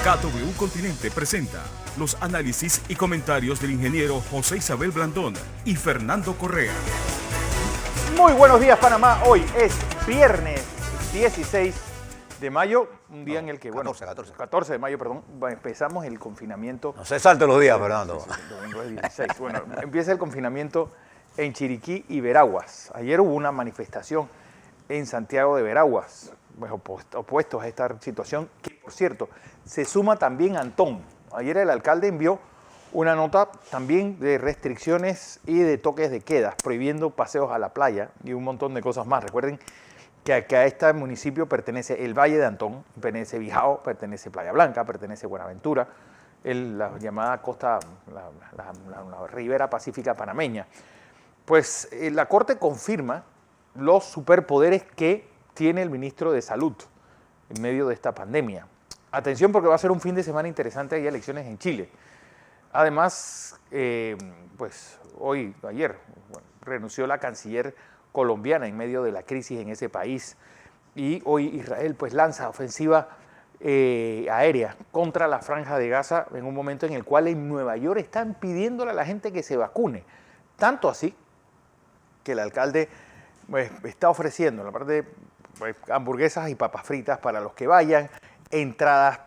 KW Continente presenta los análisis y comentarios del ingeniero José Isabel Blandón y Fernando Correa. Muy buenos días, Panamá. Hoy es viernes 16 de mayo, un día en el que, 14 de mayo, perdón, empezamos el confinamiento. No se salten los días, Fernando. Sí, domingo es 16. Bueno, empieza el confinamiento en Chiriquí y Veraguas. Ayer hubo una manifestación en Santiago de Veraguas, pues, opuestos a esta situación, que por cierto, se suma también Antón. Ayer el alcalde envió una nota también de restricciones y de toques de queda, prohibiendo paseos a la playa y un montón de cosas más. Recuerden que a este municipio pertenece el Valle de Antón, pertenece Bijao, pertenece Playa Blanca, pertenece Buenaventura, la llamada costa, la ribera pacífica panameña. Pues la Corte confirma los superpoderes que tiene el ministro de Salud en medio de esta pandemia. Atención, porque va a ser un fin de semana interesante, hay elecciones en Chile. Además, pues ayer, renunció la canciller colombiana en medio de la crisis en ese país, y hoy Israel pues lanza ofensiva aérea contra la Franja de Gaza en un momento en el cual en Nueva York están pidiéndole a la gente que se vacune. Tanto así que el alcalde pues, está ofreciendo, en la parte pues, hamburguesas y papas fritas para los que vayan, entradas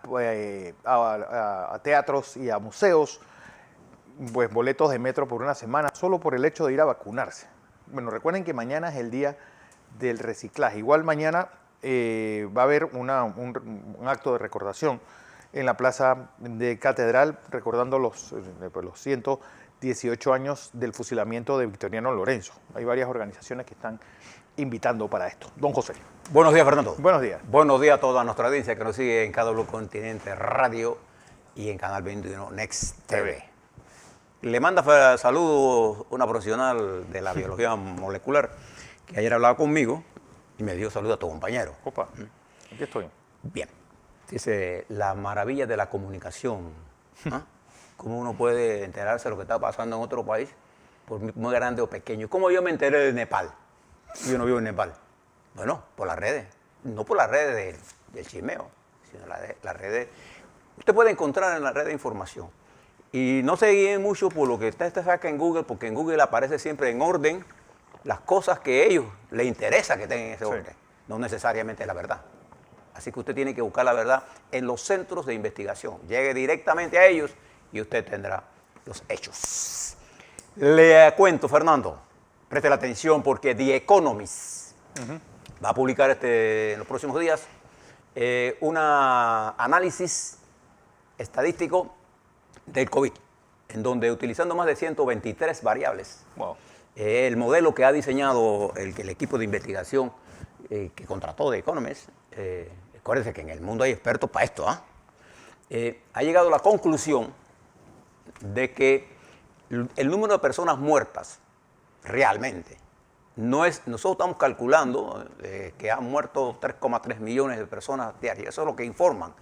a teatros y a museos, pues boletos de metro por una semana, solo por el hecho de ir a vacunarse. Bueno, recuerden que mañana es el día del reciclaje. Igual mañana va a haber un acto de recordación en la plaza de Catedral, recordando los 118 años del fusilamiento de Victoriano Lorenzo. Hay varias organizaciones que están invitando para esto. Don José. Buenos días, Fernando. Buenos días. Buenos días a toda nuestra audiencia que nos sigue en KW Continente Radio y en Canal 21 Next TV. Le manda saludos una profesional de la biología molecular que ayer hablaba conmigo y me dio saludos a tu compañero. Opa, aquí estoy. Bien. Dice, la maravilla de la comunicación. ¿Ah? Cómo uno puede enterarse de lo que está pasando en otro país, por muy grande o pequeño. ¿Cómo yo me enteré de Nepal? Yo no vivo en Nepal. Bueno, por las redes. No por las redes del chismeo, sino las redes. Usted puede encontrar en la red de información. Y no se guíen mucho por lo que usted saca en Google, porque en Google aparece siempre en orden las cosas que a ellos les interesa que tengan en ese orden, no necesariamente la verdad. Así que usted tiene que buscar la verdad en los centros de investigación. Llegue directamente a ellos y usted tendrá los hechos. Le cuento, Fernando, preste la atención porque The Economist va a publicar en los próximos días un análisis estadístico del COVID, en donde utilizando más de 123 variables, el modelo que ha diseñado el equipo de investigación que contrató The Economist, acuérdense que en el mundo hay expertos para esto, ha llegado a la conclusión de que el número de personas muertas realmente no es, nosotros estamos calculando que han muerto 3,3 millones de personas diarias, eso es lo que informan.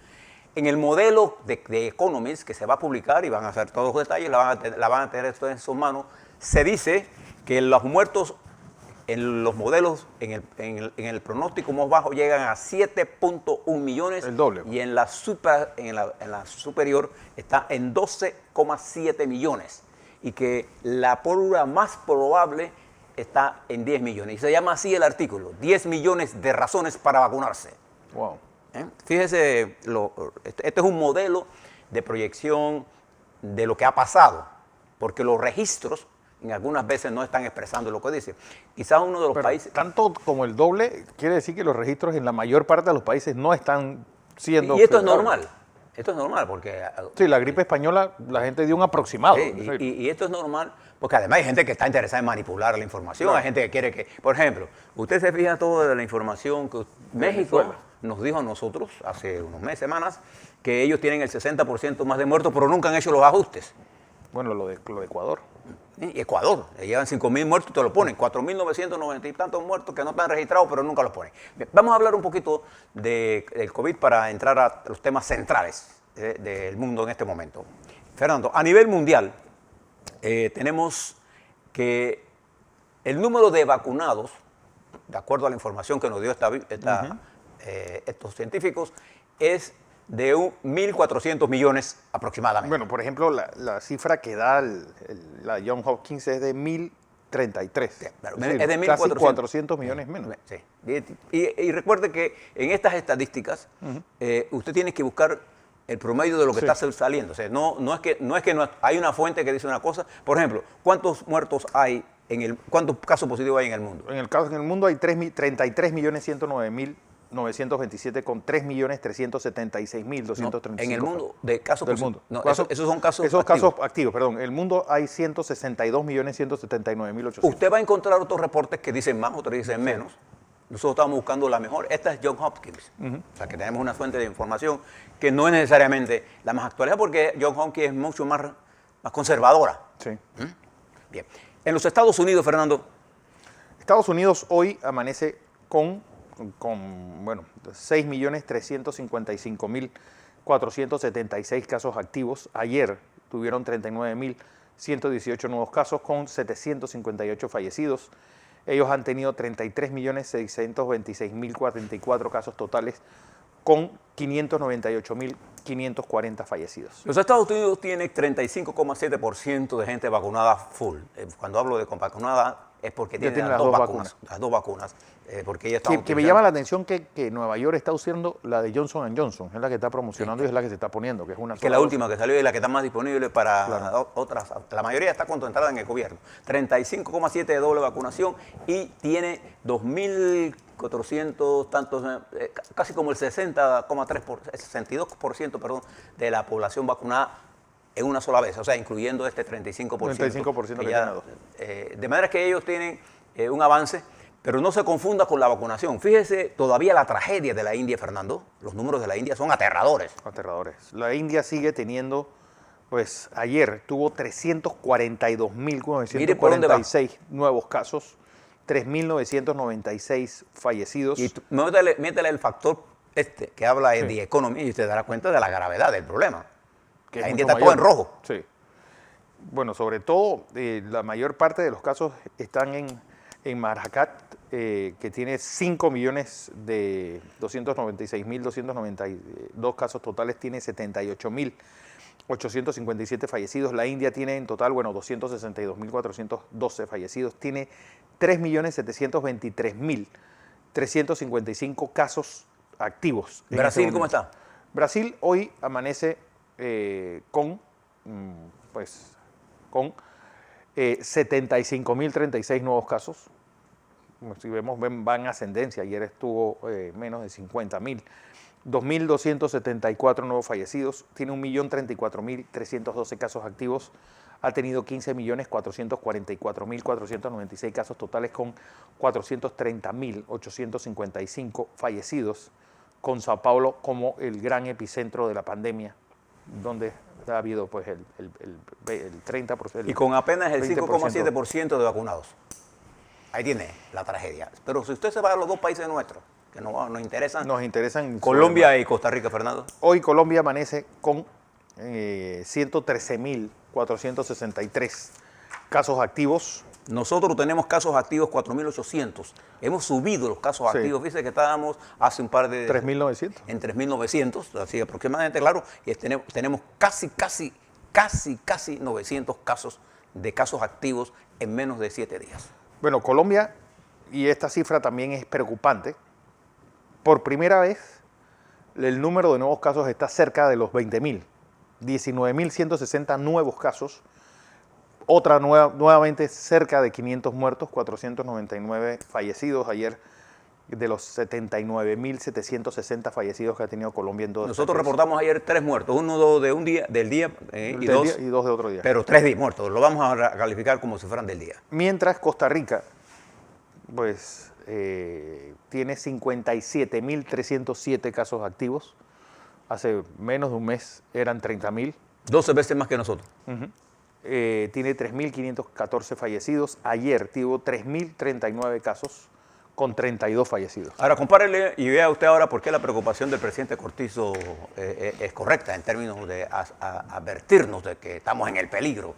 En el modelo de Economist que se va a publicar y van a hacer todos los detalles, la van a tener esto en sus manos, se dice que los muertos en los modelos, en el pronóstico más bajo llegan a 7.1 millones. El doble. Y en la superior está en 12,7 millones. Y que la pólvora más probable está en 10 millones. Y se llama así el artículo, 10 millones de razones para vacunarse. Wow. Fíjese, este es un modelo de proyección de lo que ha pasado, porque los registros en algunas veces no están expresando lo que dice. Quizás uno de los países... Tanto como el doble, quiere decir que los registros en la mayor parte de los países no están siendo... Y esto es normal. Esto es normal porque... Sí, la gripe española, la gente dio un aproximado. Sí, y esto es normal porque además hay gente que está interesada en manipular la información. Hay gente que quiere que... Por ejemplo, usted se fija toda la información que México nos dijo a nosotros hace unos meses, semanas, que ellos tienen el 60% más de muertos, pero nunca han hecho los ajustes. Bueno, lo de Ecuador. Y Ecuador, le llevan 5.000 muertos y te lo ponen, 4.990 y tantos muertos que no están registrados, pero nunca los ponen. Bien, vamos a hablar un poquito del COVID para entrar a los temas centrales del mundo en este momento. Fernando, a nivel mundial, tenemos que el número de vacunados, de acuerdo a la información que nos dio estos científicos, es de 1.400 millones aproximadamente. Bueno, por ejemplo, la cifra que da la Johns Hopkins es de 1.033. Sí, pero Es decir, es de casi 1.400. 400 millones menos. Sí. Y recuerde que en estas estadísticas usted tiene que buscar el promedio de lo que Sí. está saliendo. O sea, no es que hay una fuente que dice una cosa. Por ejemplo, ¿cuántos muertos hay cuántos casos positivos hay en el mundo? En el mundo hay 33.109.927 con 3.376.235. En el mundo de casos del positivos. mundo. No, esos son casos Esos activos. casos activos, perdón. En el mundo hay 162.179.800. Usted va a encontrar otros reportes que dicen más, otros dicen menos. Nosotros estamos buscando la mejor. Esta es Johns Hopkins. O sea, que tenemos una fuente de información que no es necesariamente la más actual, porque Johns Hopkins es mucho más conservadora. Sí. Bien. En los Estados Unidos, Fernando, Estados Unidos hoy amanece con 6.355.476 casos activos. Ayer tuvieron 39.118 nuevos casos con 758 fallecidos. Ellos han tenido 33.626.044 casos totales con 598.540 fallecidos. los Estados Unidos tienen 35,7% de gente vacunada full. Cuando hablo de con vacunada es porque Ya tienen tienen las las dos dos vacunas. Las dos vacunas. Porque ella está Que me llama la atención que Nueva York está usando la de Johnson & Johnson, es la que está promocionando y es la que se está poniendo, que es una que sola la dosis. última que salió es la que está más disponible para Claro. otras. La mayoría está concentrada en el gobierno. 35,7 de doble vacunación y tiene 2.400 tantos, casi como el 62%, perdón, de la población vacunada en una sola vez, o sea, incluyendo este 35%. 35% que ya, tiene dos. de manera que ellos tienen un avance, pero no se confunda con la vacunación. Fíjese todavía la tragedia de la India, Fernando. Los números de la India son aterradores. Aterradores. La India sigue teniendo, pues ayer tuvo 342.946 nuevos casos, 3.996 fallecidos. Y métele el factor que habla de The Economy y usted dará cuenta de la gravedad del problema. que La es India mucho está todo en mayor. rojo. Sí. Bueno, sobre todo, la mayor parte de los casos están en Marhakat, que tiene 5.296.292 casos totales, tiene 78.857 fallecidos. La India tiene en total, 262.412 fallecidos. Tiene 3.723.355 casos activos. en ¿Brasil este cómo momento. está? Brasil hoy amanece con 75.036 nuevos casos. Si vemos, va en ascendencia. Ayer estuvo menos de 50.000. 2.274 nuevos fallecidos. Tiene 1.034.312 casos activos. Ha tenido 15.444.496 casos totales con 430.855 fallecidos, con Sao Paulo como el gran epicentro de la pandemia, donde ha habido pues el 30%. Y con apenas el 20%. 5,7% de vacunados. Ahí tiene la tragedia. Pero si usted se va a los dos países nuestros, que nos interesan, Nos interesan Colombia y Costa Rica, Fernando. Hoy Colombia amanece con 113.463 casos activos. Nosotros tenemos casos activos 4.800. Hemos subido los casos Sí. activos. Fíjese que estábamos hace un par de... 3.900. En 3.900, así aproximadamente, claro. Y tenemos casi 900 casos de casos activos en menos de 7 días. Bueno, Colombia, y esta cifra también es preocupante, por primera vez el número de nuevos casos está cerca de los 20.000. 19.160 nuevos casos, nuevamente cerca de 500 muertos, 499 fallecidos ayer, de los 79.760 fallecidos que ha tenido Colombia en todo este Nosotros país. reportamos ayer 3 muertos, uno de un día, del día y dos Y dos de otro día. pero 3 días muertos. Lo vamos a calificar como si fueran del día. Mientras Costa Rica, pues, tiene 57.307 casos activos. Hace menos de un mes eran 30.000. 12 veces más que nosotros. Tiene 3.514 fallecidos. Ayer tuvo 3.039 casos con 32 fallecidos. Ahora, compárele y vea usted ahora por qué la preocupación del presidente Cortizo es correcta en términos de advertirnos de que estamos en el peligro.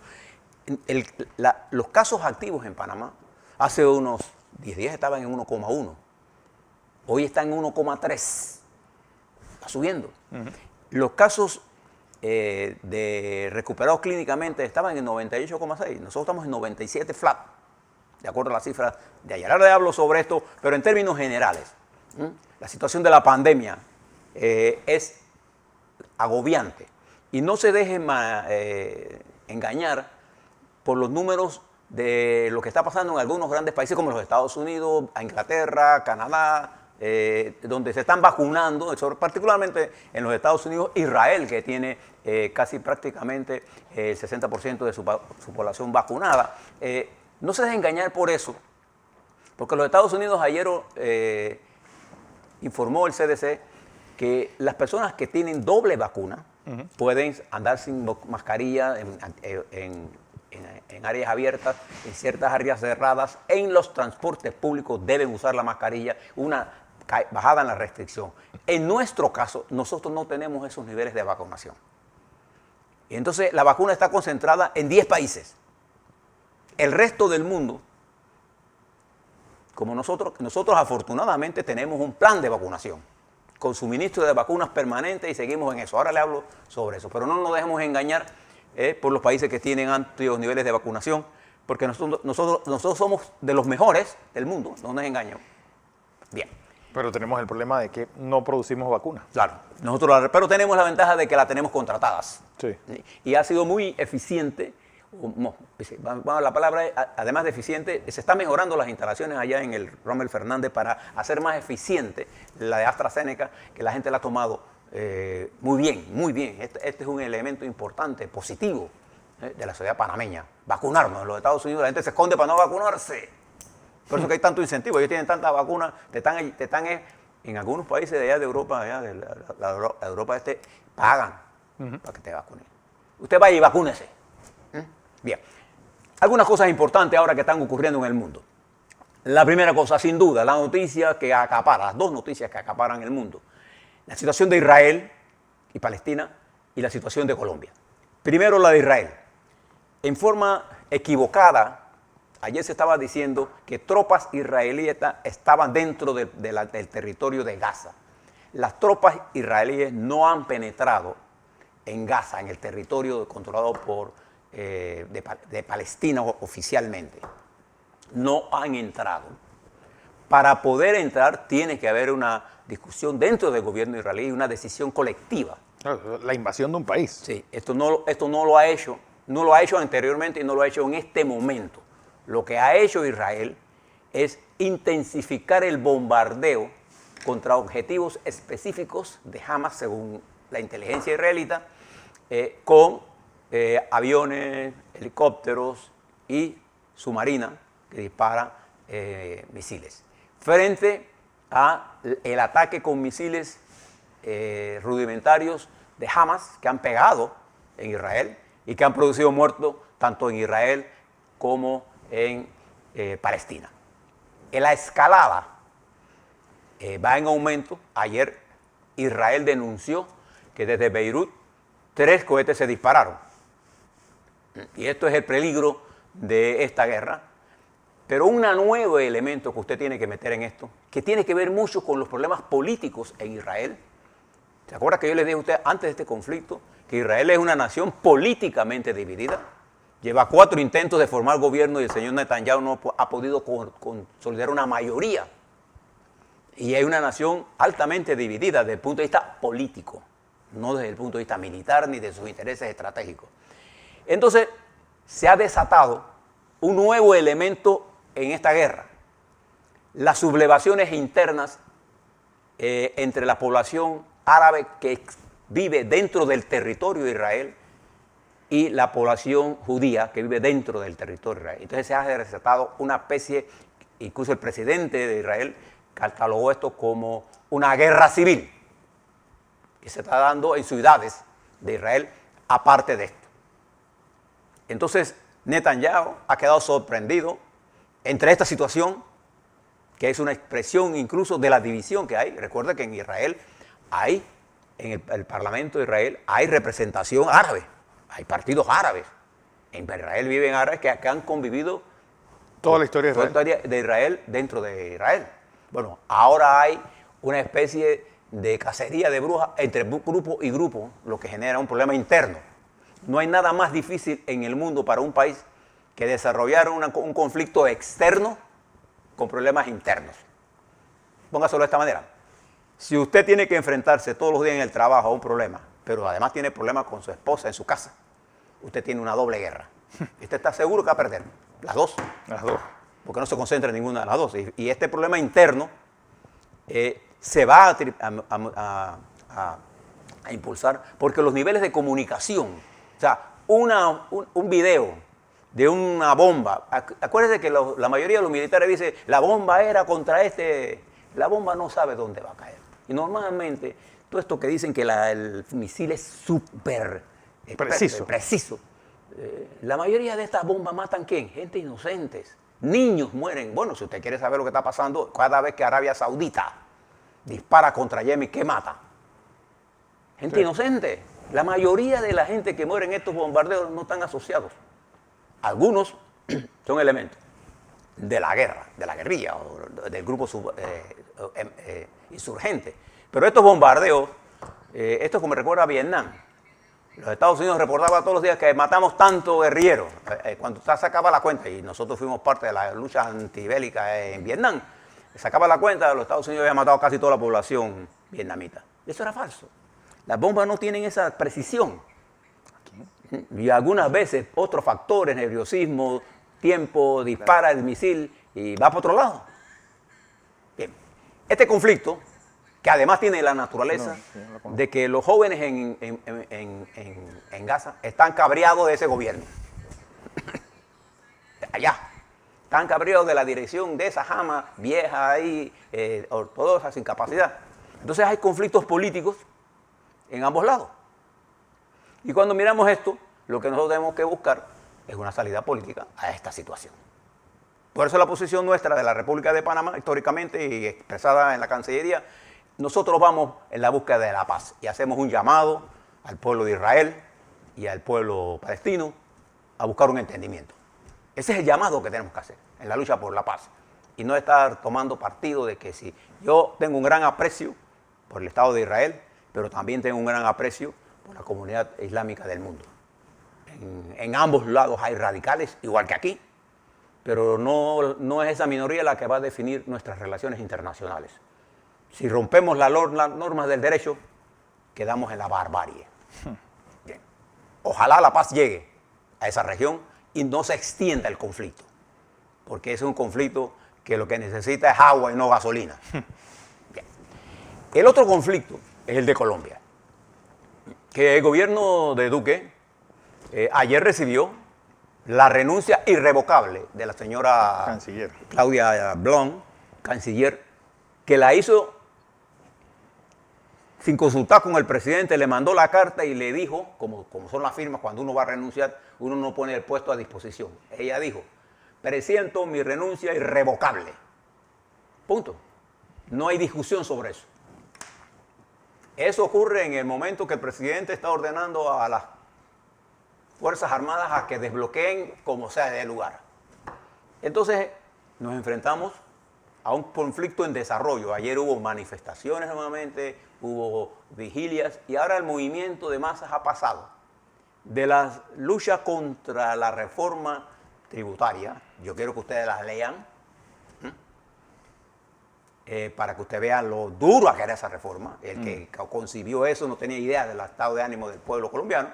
Los casos activos en Panamá hace unos 10 días estaban en 1,1. Hoy están en 1,3. Está subiendo. los casos de recuperados clínicamente estaban en 98,6. Nosotros estamos en 97 flat, de acuerdo a las cifras de ayer. Ahora le hablo sobre esto, pero en términos generales. La situación de la pandemia es agobiante. Y no se dejen engañar por los números de lo que está pasando en algunos grandes países como los Estados Unidos, Inglaterra, Canadá, donde se están vacunando, particularmente en los Estados Unidos, Israel, que tiene casi prácticamente el 60% de su población vacunada. No se dejen engañar por eso, porque los Estados Unidos ayer informó el CDC que las personas que tienen doble vacuna pueden andar sin mascarilla en áreas abiertas, en ciertas áreas cerradas, en los transportes públicos deben usar la mascarilla, una bajada en la restricción. En nuestro caso, nosotros no tenemos esos niveles de vacunación. Y entonces la vacuna está concentrada en 10 países. El resto del mundo, como nosotros afortunadamente tenemos un plan de vacunación, con suministro de vacunas permanentes y seguimos en eso. Ahora le hablo sobre eso, pero no nos dejemos engañar por los países que tienen amplios niveles de vacunación, porque nosotros somos de los mejores del mundo, no nos engañemos. Bien. Pero tenemos el problema de que no producimos vacunas. Claro, pero tenemos la ventaja de que la tenemos contratadas. Sí. Y ha sido muy eficiente. La palabra, además de eficiente, se está mejorando las instalaciones allá en el Rommel Fernández para hacer más eficiente la de AstraZeneca, que la gente la ha tomado muy bien, muy bien. Este es un elemento importante, positivo, de la sociedad panameña. Vacunarnos. En los Estados Unidos la gente se esconde para no vacunarse. Por eso que hay tanto incentivo. Ellos tienen tantas vacunas, te están en algunos países de allá de Europa, allá de la Europa pagan para que te vacunen. Usted vaya y vacúnese. Bien. Algunas cosas importantes ahora que están ocurriendo en el mundo. La primera cosa, sin duda, la noticia que acapara, las dos noticias que acaparan el mundo. La situación de Israel y Palestina y la situación de Colombia. Primero la de Israel. En forma equivocada, ayer se estaba diciendo que tropas israelíes estaban dentro del territorio de Gaza. Las tropas israelíes no han penetrado en Gaza, en el territorio controlado de Palestina oficialmente. No han entrado. Para poder entrar tiene que haber una discusión dentro del gobierno israelí y una decisión colectiva. La invasión de un país. Sí, esto no lo ha hecho, no lo ha hecho anteriormente y no lo ha hecho en este momento. Lo que ha hecho Israel es intensificar el bombardeo contra objetivos específicos de Hamas, según la inteligencia israelita, con aviones, helicópteros y submarina que dispara misiles. Frente al ataque con misiles rudimentarios de Hamas que han pegado en Israel y que han producido muertos tanto en Israel como en Palestina. La escalada va en aumento. Ayer Israel denunció que desde Beirut 3 cohetes se dispararon. Y esto es el peligro de esta guerra. Pero un nuevo elemento que usted tiene que meter en esto, que tiene que ver mucho con los problemas políticos en Israel. ¿Se acuerda que yo les dije a usted antes de este conflicto que Israel es una nación políticamente dividida? Lleva 4 intentos de formar gobierno y el señor Netanyahu no ha podido consolidar una mayoría. Y es una nación altamente dividida desde el punto de vista político, no desde el punto de vista militar ni de sus intereses estratégicos. Entonces, se ha desatado un nuevo elemento en esta guerra. Las sublevaciones internas entre la población árabe que vive dentro del territorio de Israel y la población judía que vive dentro del territorio de Israel. Entonces se ha desatado una especie, incluso el presidente de Israel catalogó esto como una guerra civil que se está dando en ciudades de Israel aparte de esto. Entonces Netanyahu ha quedado sorprendido entre esta situación, que es una expresión incluso de la división que hay. Recuerda que en Israel hay, en el Parlamento de Israel, hay representación árabe, hay partidos árabes. En Israel viven árabes que han convivido toda la historia de Israel dentro de Israel. Bueno, ahora hay una especie de cacería de brujas entre grupo y grupo, lo que genera un problema interno. No hay nada más difícil en el mundo para un país que desarrollar un conflicto externo con problemas internos. Póngaselo de esta manera. Si usted tiene que enfrentarse todos los días en el trabajo a un problema, pero además tiene problemas con su esposa en su casa, usted tiene una doble guerra. Y usted está seguro que va a perder. Las dos. Las dos. Porque no se concentra en ninguna de las dos. Y este problema interno se va a impulsar porque los niveles de comunicación, o sea, un video de una bomba, acuérdense que la mayoría de los militares dicen, la bomba era contra la bomba no sabe dónde va a caer. Y normalmente, todo esto que dicen que el misil es súper preciso. La mayoría de estas bombas matan ¿quién? Gente inocentes. Niños mueren. Bueno, si usted quiere saber lo que está pasando, cada vez que Arabia Saudita dispara contra Yemen, ¿qué mata? Gente inocente. La mayoría de la gente que muere en estos bombardeos no están asociados. Algunos son elementos de la guerra, de la guerrilla o del grupo insurgente. Pero estos bombardeos, esto como recuerda a Vietnam. Los Estados Unidos reportaban todos los días que matamos tanto guerrillero. Cuando se sacaba la cuenta, y nosotros fuimos parte de la lucha antibélica en Vietnam, sacaba la cuenta, los Estados Unidos habían matado casi toda la población vietnamita. Eso era falso. Las bombas no tienen esa precisión. Y algunas veces otros factores, nerviosismo, tiempo, dispara el misil y va para otro lado. Bien. Este conflicto, que además tiene la naturaleza de que los jóvenes en Gaza están cabreados de ese gobierno. Allá. Están cabreados de la dirección de esa jama vieja ahí, ortodoxa, sin capacidad. Entonces hay conflictos políticos en ambos lados. Y cuando miramos esto, lo que nosotros tenemos que buscar es una salida política a esta situación. Por eso la posición nuestra de la República de Panamá, históricamente y expresada en la Cancillería, nosotros vamos en la búsqueda de la paz y hacemos un llamado al pueblo de Israel y al pueblo palestino a buscar un entendimiento. Ese es el llamado que tenemos que hacer en la lucha por la paz. Y no estar tomando partido de que si yo tengo un gran aprecio por el Estado de Israel, pero también tengo un gran aprecio por la comunidad islámica del mundo. En ambos lados hay radicales, igual que aquí, pero no es esa minoría la que va a definir nuestras relaciones internacionales. Si rompemos las normas del derecho, quedamos en la barbarie. Bien. Ojalá la paz llegue a esa región y no se extienda el conflicto, porque es un conflicto que lo que necesita es agua y no gasolina. Bien. El otro conflicto es el de Colombia, que el gobierno de Duque ayer recibió la renuncia irrevocable de la señora Canciller Claudia Blum, canciller, que la hizo sin consultar con el presidente, le mandó la carta y le dijo, como son las firmas, cuando uno va a renunciar, uno no pone el puesto a disposición. Ella dijo, presiento mi renuncia irrevocable. Punto. No hay discusión sobre eso. Eso ocurre en el momento que el presidente está ordenando a las Fuerzas Armadas a que desbloqueen como sea de lugar. Entonces nos enfrentamos a un conflicto en desarrollo. Ayer hubo manifestaciones nuevamente, hubo vigilias y ahora el movimiento de masas ha pasado de la lucha contra la reforma tributaria. Yo quiero que ustedes las lean para que ustedes vean lo duro que era esa reforma. El que concibió eso no tenía idea del estado de ánimo del pueblo colombiano.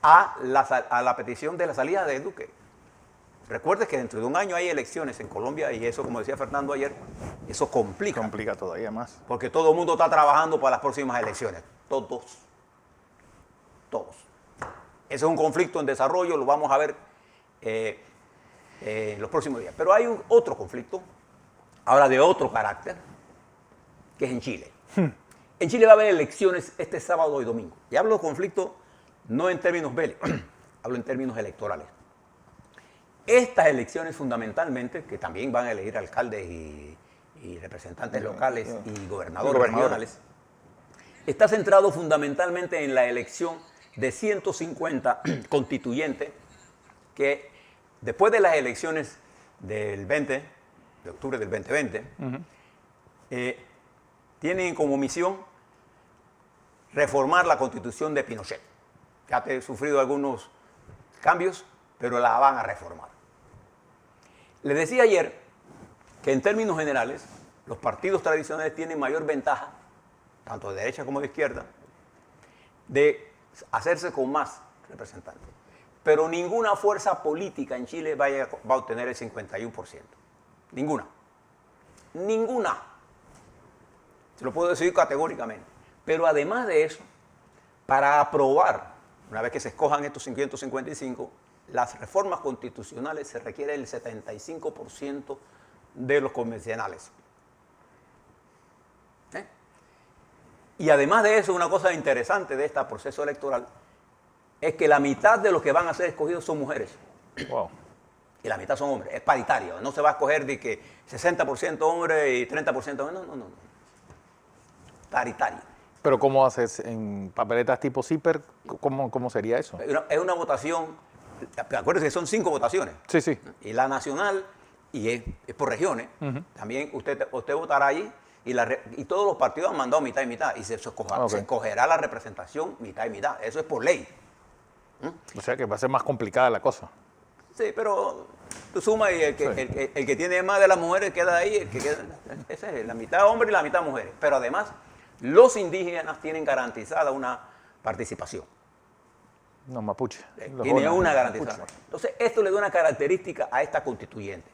A la petición de la salida de Duque. Recuerde que dentro de un año hay elecciones en Colombia y eso, como decía Fernando ayer, eso complica. complica todavía más. Porque todo el mundo está trabajando para las próximas elecciones. Todos. Ese es un conflicto en desarrollo, lo vamos a ver en los próximos días. Pero hay otro conflicto, ahora de otro carácter, que es en Chile. En Chile va a haber elecciones este sábado y domingo. Y hablo de conflicto no en términos bélicos, hablo en términos electorales. Estas elecciones fundamentalmente, que también van a elegir alcaldes y representantes locales y gobernadores regionales, está centrado fundamentalmente en la elección de 150 constituyentes que después de las elecciones del 20, de octubre del 2020, tienen como misión reformar la constitución de Pinochet. Ya ha sufrido algunos cambios, pero la van a reformar. Les decía ayer que en términos generales los partidos tradicionales tienen mayor ventaja, tanto de derecha como de izquierda, de hacerse con más representantes. Pero ninguna fuerza política en Chile va a obtener el 51%. Ninguna. Ninguna. Se lo puedo decir categóricamente. Pero además de eso, para aprobar, una vez que se escojan estos 555, las reformas constitucionales se requiere el 75% de los convencionales. Y además de eso, una cosa interesante de este proceso electoral es que la mitad de los que van a ser escogidos son mujeres. Wow. Y la mitad son hombres. Es paritario. No se va a escoger de que 60% hombres y 30% hombres. No. Paritario. Pero ¿cómo haces en papeletas tipo zipper? ¿Cómo sería eso? Es una votación, acuérdense que son 5 votaciones. Sí. Y la nacional, y es por regiones. También usted votará ahí y todos los partidos han mandado mitad y mitad. Y se escogerá la representación mitad y mitad. Eso es por ley. O sea que va a ser más complicada la cosa. Sí, pero tú sumas y el que tiene más de las mujeres queda ahí. Esa es la mitad hombre y la mitad mujeres. Pero además, los indígenas tienen garantizada una participación. No, mapuche. Tiene una garantizada. Entonces, esto le da una característica a esta constituyente.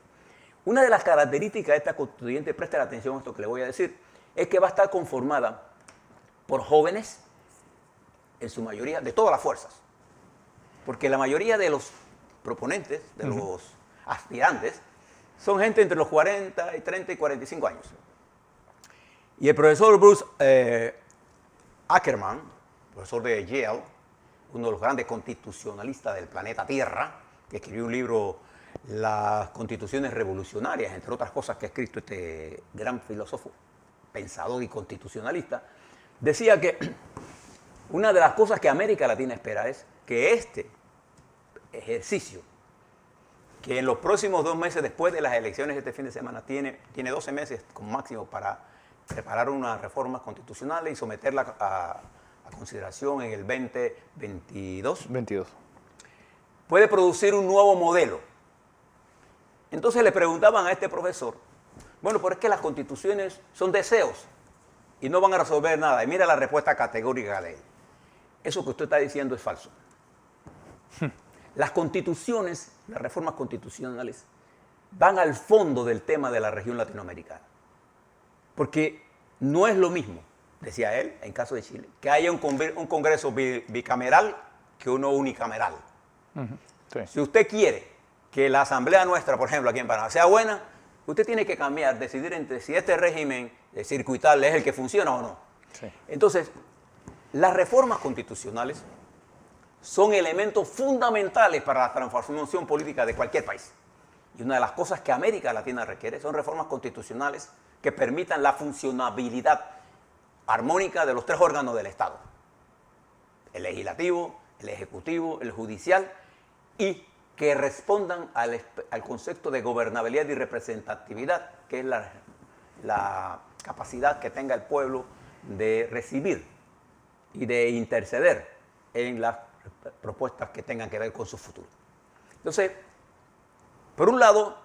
Una de las características de esta constituyente, presten atención a esto que le voy a decir, es que va a estar conformada por jóvenes, en su mayoría, de todas las fuerzas. Porque la mayoría de los proponentes, de los aspirantes, son gente entre los 40 y 30 y 45 años. Y el profesor Bruce Ackerman, profesor de Yale, uno de los grandes constitucionalistas del planeta Tierra, que escribió un libro, Las Constituciones Revolucionarias, entre otras cosas que ha escrito este gran filósofo, pensador y constitucionalista, decía que una de las cosas que América Latina espera es que este ejercicio, que en los próximos 2 meses después de las elecciones de este fin de semana, tiene 12 meses como máximo para preparar unas reformas constitucionales y someterla a consideración en el 2022. 22. Puede producir un nuevo modelo. Entonces le preguntaban a este profesor, bueno, pero es que las constituciones son deseos y no van a resolver nada. Y mira la respuesta categórica de él. Eso que usted está diciendo es falso. Las constituciones, las reformas constitucionales, van al fondo del tema de la región latinoamericana. Porque no es lo mismo, decía él, en caso de Chile, que haya un Congreso bicameral que uno unicameral. Sí. Si usted quiere que la asamblea nuestra, por ejemplo, aquí en Panamá, sea buena, usted tiene que cambiar, decidir entre si este régimen circuital es el que funciona o no. Sí. Entonces, las reformas constitucionales son elementos fundamentales para la transformación política de cualquier país. Y una de las cosas que América Latina requiere son reformas constitucionales que permitan la funcionabilidad armónica de los 3 órganos del Estado. El legislativo, el ejecutivo, el judicial, y que respondan al concepto de gobernabilidad y representatividad, que es la capacidad que tenga el pueblo de recibir y de interceder en las propuestas que tengan que ver con su futuro. Entonces, por un lado,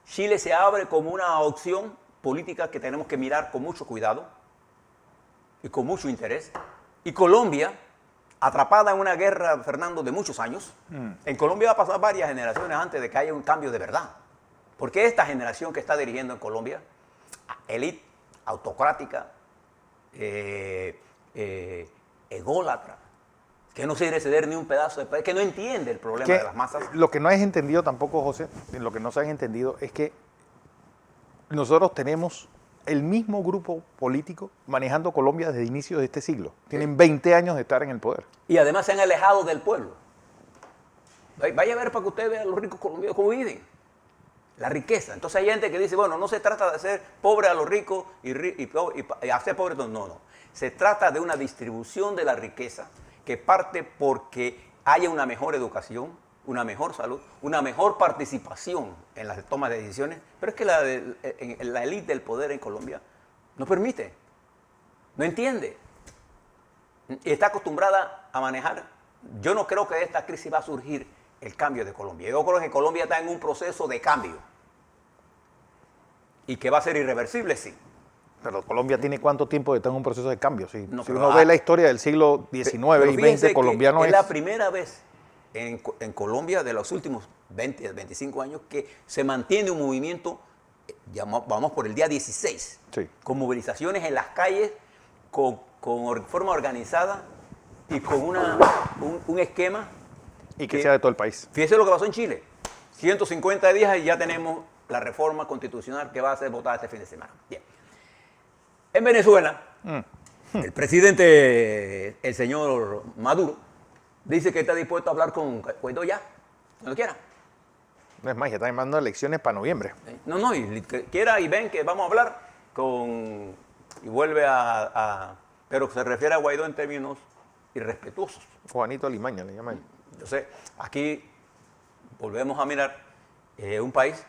Chile se abre como una opción política que tenemos que mirar con mucho cuidado y con mucho interés. Y Colombia, atrapada en una guerra, Fernando, de muchos años, en Colombia va a pasar varias generaciones antes de que haya un cambio de verdad. Porque esta generación que está dirigiendo en Colombia, élite autocrática, ególatra, que no se quiere ceder ni un pedazo de país, que no entiende el problema de las masas. Lo que no has entendido tampoco, José, lo que no se han entendido es que nosotros tenemos el mismo grupo político manejando Colombia desde inicios de este siglo. Tienen 20 años de estar en el poder. Y además se han alejado del pueblo. Vaya a ver para que usted vea a los ricos colombianos cómo viven. La riqueza. Entonces hay gente que dice, bueno, no se trata de hacer pobre a los ricos y hacer pobre a todos. No. Se trata de una distribución de la riqueza que parte porque haya una mejor educación, una mejor salud, una mejor participación en las tomas de decisiones. Pero es que la élite del poder en Colombia no permite, no entiende. Y está acostumbrada a manejar. Yo no creo que de esta crisis va a surgir el cambio de Colombia. Yo creo que Colombia está en un proceso de cambio. Y que va a ser irreversible, sí. Pero Colombia tiene cuánto tiempo de estar en un proceso de cambio. Si No, uno ve la historia del siglo XIX y XX colombiano es la primera vez en Colombia de los últimos 20, 25 años que se mantiene un movimiento, vamos por el día 16, sí, con movilizaciones en las calles, con forma organizada y con un esquema. y que sea de todo el país. Fíjese lo que pasó en Chile. 150 días y ya tenemos la reforma constitucional que va a ser votada este fin de semana. Bien. En Venezuela, el presidente, el señor Maduro, dice que está dispuesto a hablar con Guaidó ya, cuando quiera. No es más, ya están llamando elecciones para noviembre. No, y que quiera y ven que vamos a hablar con... Y vuelve pero se refiere a Guaidó en términos irrespetuosos. Juanito Alimaña le llaman. Entonces, aquí volvemos a mirar un país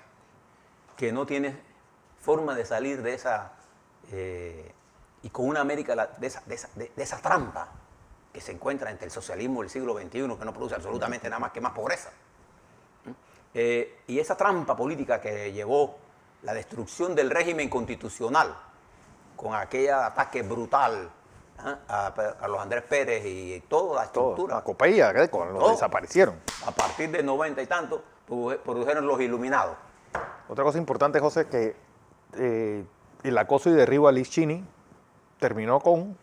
que no tiene forma de salir de esa... y con una América de esa trampa que se encuentra entre el socialismo del siglo XXI, que no produce absolutamente nada más que más pobreza. Y esa trampa política que llevó la destrucción del régimen constitucional con aquel ataque brutal a los Andrés Pérez y toda la estructura. La Copella, los desaparecieron. A partir del 90 y tanto, produjeron los iluminados. Otra cosa importante, José, que el acoso y derribo a Liz Cheney terminó con...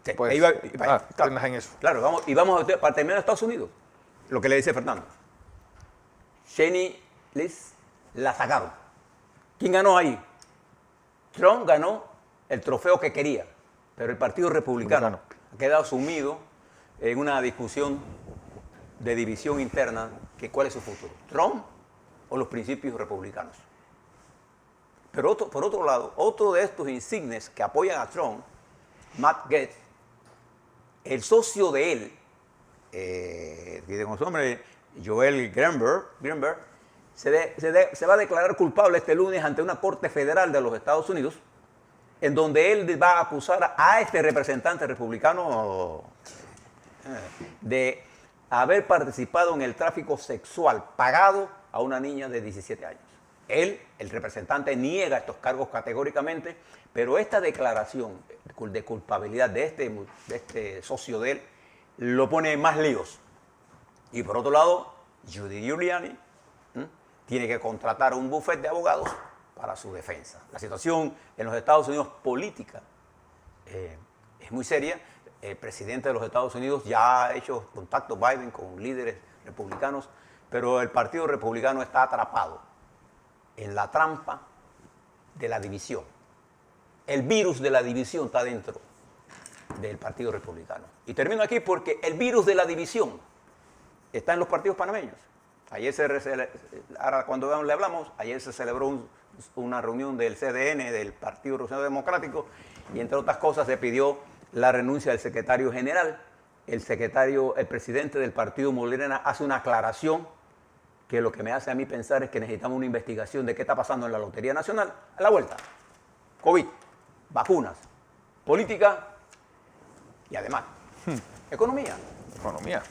Sí, pues, claro, en eso. Claro, vamos para terminar en Estados Unidos. Lo que le dice Fernando. Cheney, Liz, la sacaron. ¿Quién ganó ahí? Trump ganó el trofeo que quería, pero el Partido Republicano ha quedado sumido en una discusión de división interna, que cuál es su futuro, Trump o los principios republicanos. Pero por otro lado, otro de estos insignes que apoyan a Trump, Matt Gaetz, el socio de él, Joel Greenberg, se va a declarar culpable este lunes ante una corte federal de los Estados Unidos, en donde él va a acusar a este representante republicano de haber participado en el tráfico sexual pagado a una niña de 17 años. Él, el representante, niega estos cargos categóricamente, pero esta declaración de culpabilidad de este socio de él lo pone en más líos. Y por otro lado, Rudy Giuliani tiene que contratar a un bufete de abogados para su defensa. La situación en los Estados Unidos política es muy seria. El presidente de los Estados Unidos ya ha hecho contacto Biden con líderes republicanos, pero el Partido Republicano está atrapado en la trampa de la división. El virus de la división está dentro del Partido Republicano. Y termino aquí porque el virus de la división está en los partidos panameños. Ahora cuando le hablamos, ayer se celebró una reunión del CDN, del Partido Revolucionario Democrático, y entre otras cosas se pidió la renuncia del secretario general. El presidente del partido Molina hace una aclaración que lo que me hace a mí pensar es que necesitamos una investigación de qué está pasando en la Lotería Nacional. A la vuelta, COVID, vacunas, política y además, economía. Economía.